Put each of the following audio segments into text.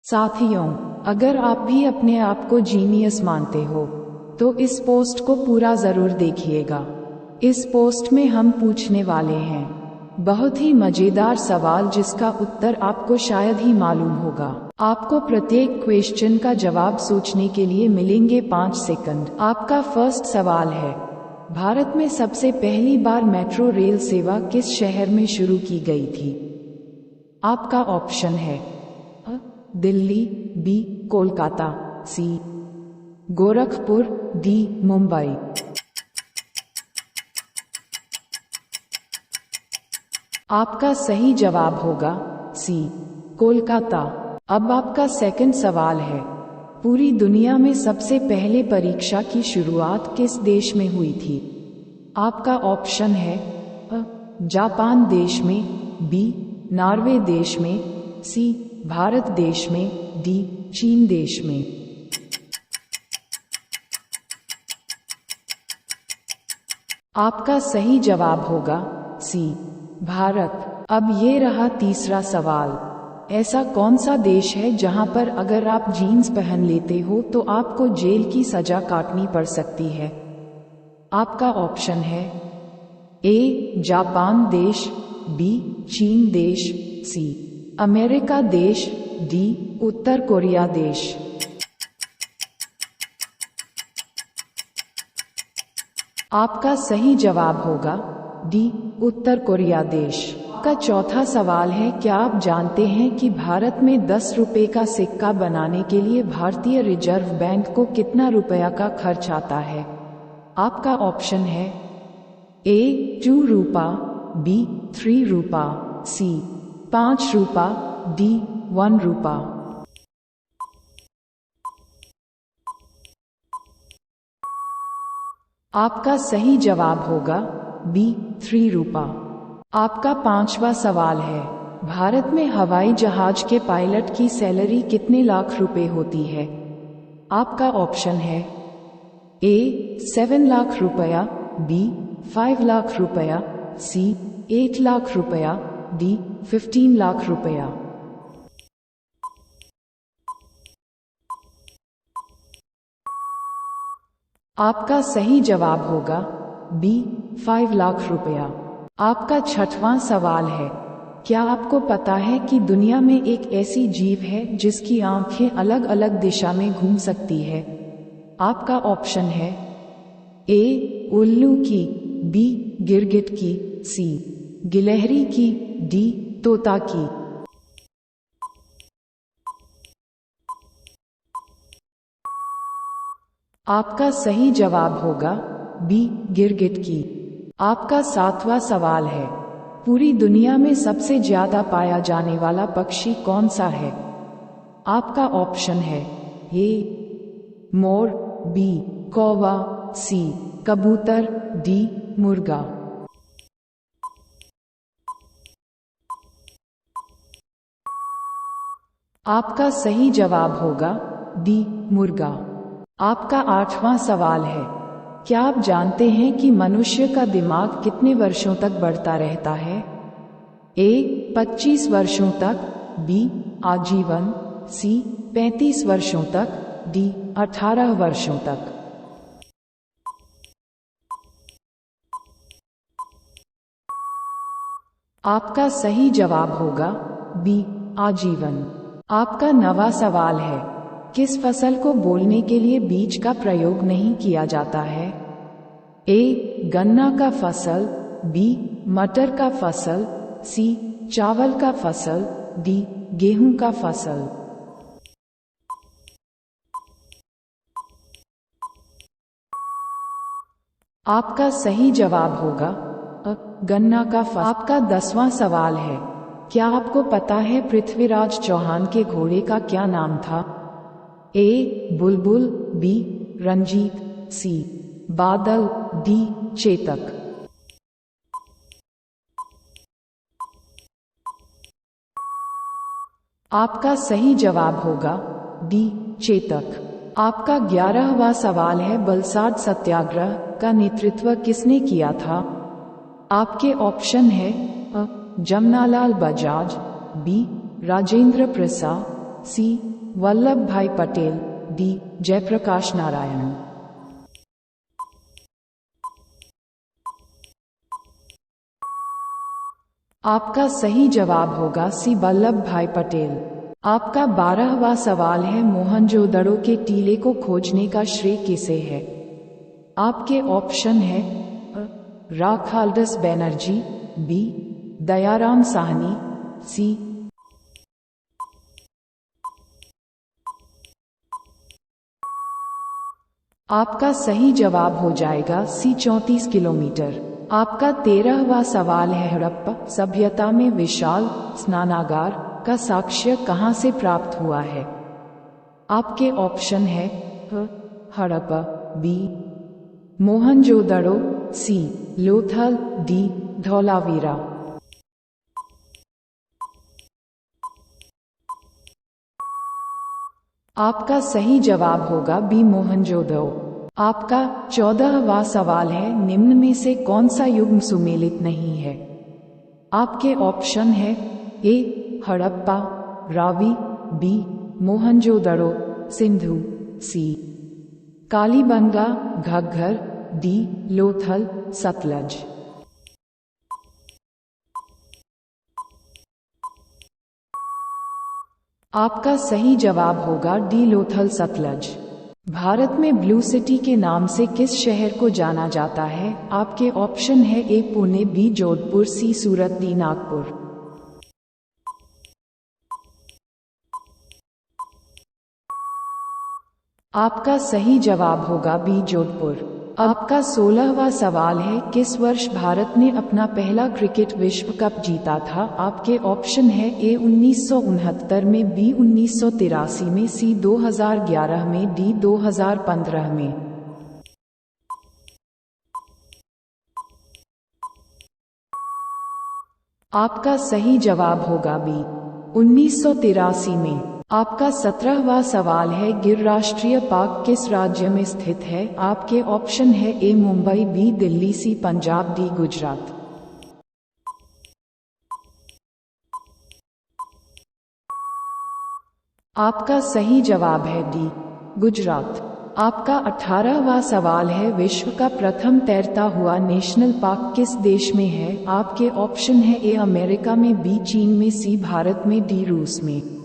साथियों, अगर आप भी अपने आप को जीनियस मानते हो तो इस पोस्ट को पूरा जरूर देखिएगा। इस पोस्ट में हम पूछने वाले हैं बहुत ही मजेदार सवाल जिसका उत्तर आपको शायद ही मालूम होगा। आपको प्रत्येक क्वेश्चन का जवाब सोचने के लिए मिलेंगे 5 सेकंड। आपका फर्स्ट सवाल है, भारत में सबसे पहली बार मेट्रो रेल सेवा किस शहर में शुरू की गई थी? आपका ऑप्शन है अ. दिल्ली, बी. कोलकाता, सी. गोरखपुर, डी. मुंबई। आपका सही जवाब होगा सी. कोलकाता। अब आपका सेकंड सवाल है, पूरी दुनिया में सबसे पहले परीक्षा की शुरुआत किस देश में हुई थी? आपका ऑप्शन है अ. जापान देश में, बी. नॉर्वे देश में, सी. भारत देश में, डी. चीन देश में। आपका सही जवाब होगा सी. भारत। अब ये रहा तीसरा सवाल, ऐसा कौन सा देश है जहां पर अगर आप जीन्स पहन लेते हो तो आपको जेल की सजा काटनी पड़ सकती है? आपका ऑप्शन है ए. जापान देश, बी. चीन देश, सी. अमेरिका देश, डी. उत्तर कोरिया देश। आपका सही जवाब होगा डी. उत्तर कोरिया देश। का चौथा सवाल है, क्या आप जानते हैं कि भारत में 10 रुपए का सिक्का बनाने के लिए भारतीय रिजर्व बैंक को कितना रुपया का खर्च आता है? आपका ऑप्शन है ए. 2 रुपा, बी. 3 रुपा, सी. 5 रुपा, डी. 1 रुपा। आपका सही जवाब होगा बी. 3 रुपा। आपका पांचवा सवाल है, भारत में हवाई जहाज के पायलट की सैलरी कितने लाख रुपए होती है? आपका ऑप्शन है ए. 7 लाख रुपया, बी. 5 लाख रुपया, सी. 8 लाख रुपया, डी. 15 लाख रुपया। आपका सही जवाब होगा बी. 5 लाख रुपया। आपका छठवां सवाल है, क्या आपको पता है कि दुनिया में एक ऐसी जीव है जिसकी आंखें अलग अलग दिशा में घूम सकती है? आपका ऑप्शन है ए. उल्लू की, बी. गिरगिट की, सी. गिलहरी की, डी. तोता की। आपका सही जवाब होगा बी. गिरगिट की। आपका सातवां सवाल है, पूरी दुनिया में सबसे ज्यादा पाया जाने वाला पक्षी कौन सा है? आपका ऑप्शन है ए. मोर, बी. कौवा, सी. कबूतर, डी. मुर्गा। आपका सही जवाब होगा डी. मुर्गा। आपका आठवां सवाल है, क्या आप जानते हैं कि मनुष्य का दिमाग कितने वर्षों तक बढ़ता रहता है? ए. 25 वर्षों तक, बी. आजीवन, सी. 35 वर्षों तक, डी. 18 वर्षों तक। आपका सही जवाब होगा बी. आजीवन। आपका नवा सवाल है, किस फसल को बोने के लिए बीज का प्रयोग नहीं किया जाता है? ए. गन्ना का फसल, बी. मटर का फसल, सी. चावल का फसल, डी. गेहूं का फसल। आपका सही जवाब होगा अ. गन्ना का फसल। आपका 10वां सवाल है, क्या आपको पता है पृथ्वीराज चौहान के घोड़े का क्या नाम था? ए. बुलबुल, बी. रंजीत, सी. बादल, डी. चेतक। आपका सही जवाब होगा डी. चेतक। आपका 11वां सवाल है, बलसाड सत्याग्रह का नेतृत्व किसने किया था? आपके ऑप्शन है अ. जमनालाल बजाज, बी. राजेंद्र प्रसाद, सी वल्लभ भाई पटेल, डी जयप्रकाश नारायण। आपका सही जवाब होगा सी वल्लभ भाई पटेल। आपका 12वां सवाल है, मोहनजोदड़ो के टीले को खोजने का श्रेय किसे है? आपके ऑप्शन है राखालदास बनर्जी, बी दयाराम साहनी, सी आपका सही जवाब हो जाएगा सी 34 किलोमीटर। आपका 13वां सवाल है, हड़प्पा सभ्यता में विशाल स्नानागार का साक्ष्य कहाँ से प्राप्त हुआ है? आपके ऑप्शन है हड़प्पा, बी मोहनजोदड़ो, सी लोथल, डी धौलावीरा। आपका सही जवाब होगा बी मोहनजोदड़ो। आपका 14वां सवाल है, निम्न में से कौन सा युग सुमेलित नहीं है? आपके ऑप्शन है ए हड़प्पा, रावी, बी मोहनजोदड़ो, सिंधु, सी कालीबंगा, घग्गर, डी लोथल, सतलज। आपका सही जवाब होगा डी लोथल, सतलज। भारत में ब्लू सिटी के नाम से किस शहर को जाना जाता है? आपके ऑप्शन है ए पुणे, बी जोधपुर, सी सूरत, डी नागपुर। आपका सही जवाब होगा बी जोधपुर। आपका 16वां सवाल है, किस वर्ष भारत ने अपना पहला क्रिकेट विश्व कप जीता था? आपके ऑप्शन है ए 1969 में, बी 1983 में, सी 2011 में, डी 2015 में। आपका सही जवाब होगा बी 1983 में। आपका 17वां सवाल है, गिर राष्ट्रीय पार्क किस राज्य में स्थित है? आपके ऑप्शन है ए मुंबई, बी दिल्ली, सी पंजाब, डी गुजरात। आपका सही जवाब है डी गुजरात। आपका 18वां सवाल है, विश्व का प्रथम तैरता हुआ नेशनल पार्क किस देश में है? आपके ऑप्शन है ए अमेरिका में, बी चीन में, सी भारत में, डी रूस में।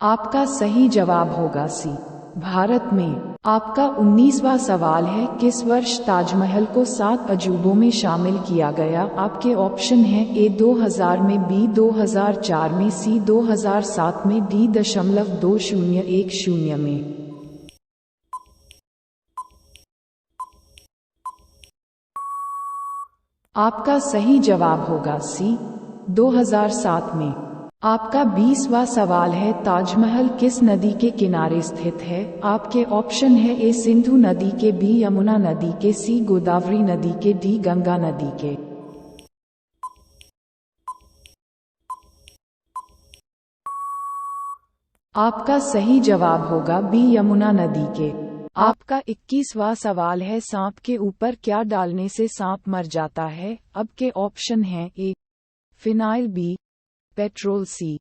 आपका सही जवाब होगा सी भारत में। आपका 19वां सवाल है, किस वर्ष ताजमहल को 7 अजूबों में शामिल किया गया? आपके ऑप्शन है ए 2000 में, बी 2004 में, सी 2007 में, डी 2010 में। आपका सही जवाब होगा सी 2007 में। आपका 20वां सवाल है, ताजमहल किस नदी के किनारे स्थित है? आपके ऑप्शन है ए सिंधु नदी के, बी यमुना नदी के, सी गोदावरी नदी के, डी गंगा नदी के। आपका सही जवाब होगा बी यमुना नदी के। आपका 21वां सवाल है, सांप के ऊपर क्या डालने से सांप मर जाता है? अब के ऑप्शन हैं ए फिनाइल, बी पेट्रोल, सी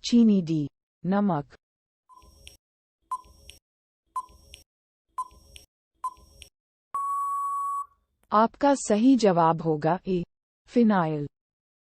चीनी, डी नमक। आपका सही जवाब होगा ए फिनाइल।